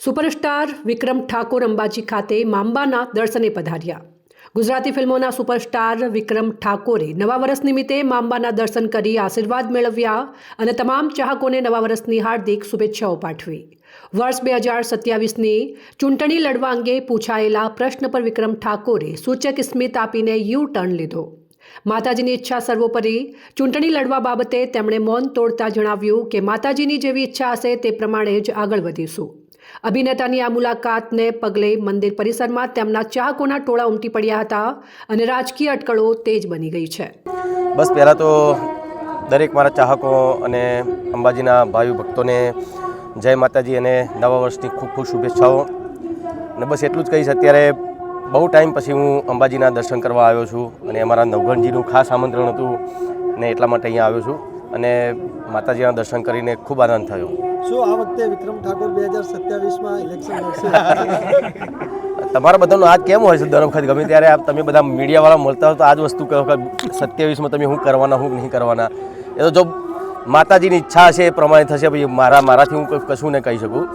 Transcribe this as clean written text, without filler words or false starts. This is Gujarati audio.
સુપરસ્ટાર વિક્રમ ઠાકોર અંબાજી ખાતે માંબાના દર્શને પધાર્યા. ગુજરાતી ફિલ્મોના સુપરસ્ટાર વિક્રમ ઠાકોરે નવા વર્ષ નિમિત્તે માંબાના દર્શન કરી આશીર્વાદ મેળવ્યા અને તમામ ચાહકોને નવા વર્ષની હાર્દિક શુભેચ્છાઓ પાઠવી. વર્ષ 2027ની ચૂંટણી લડવા અંગે પૂછાયેલા પ્રશ્ન પર વિક્રમ ઠાકોરે સૂચક સ્મિત આપીને યુ ટર્ન લીધો. માતાજીની ઈચ્છા સર્વોપરી. ચૂંટણી લડવા બાબતે તેમણે મૌન તોડતા જણાવ્યું કે માતાજીની જેવી ઈચ્છા હશે તે પ્રમાણે જ આગળ વધીશું. અભિનેતાની આ મુલાકાતને પગલે મંદિર પરિસરમાં તેમના ચાહકોના ટોળા ઉમટી પડ્યા હતા અને રાજકીય અટકળો તેજ બની ગઈ છે. બસ પહેલાં તો દરેક મારા ચાહકો અને અંબાજીના ભાવિ ભક્તોને જય માતાજી અને નવા વર્ષની ખૂબ ખૂબ શુભેચ્છાઓ. અને બસ એટલું જ કહીશ, અત્યારે બહુ ટાઈમ પછી હું અંબાજીના દર્શન કરવા આવ્યો છું અને અમારા નવઘણજીનું ખાસ આમંત્રણ હતું ને એટલા માટે અહીંયા આવ્યો છું અને માતાજીના દર્શન કરીને ખૂબ આનંદ થયો. શું આ વખતે વિક્રમ ઠાકોર 2027માં ઇલેક્શન લડશે? તમારા બધાનું આજ કેમ હોય છે? દર વખત ગમે ત્યારે તમે બધા મીડિયાવાળા મળતા હોય તો આ જ વસ્તુ કહો કે 27માં તમે શું કરવાના, શું નહીં કરવાના. એ તો જો માતાજીની ઈચ્છા હશે એ પ્રમાણે થશે. ભાઈ મારાથી હું કશું નહીં કહી શકું.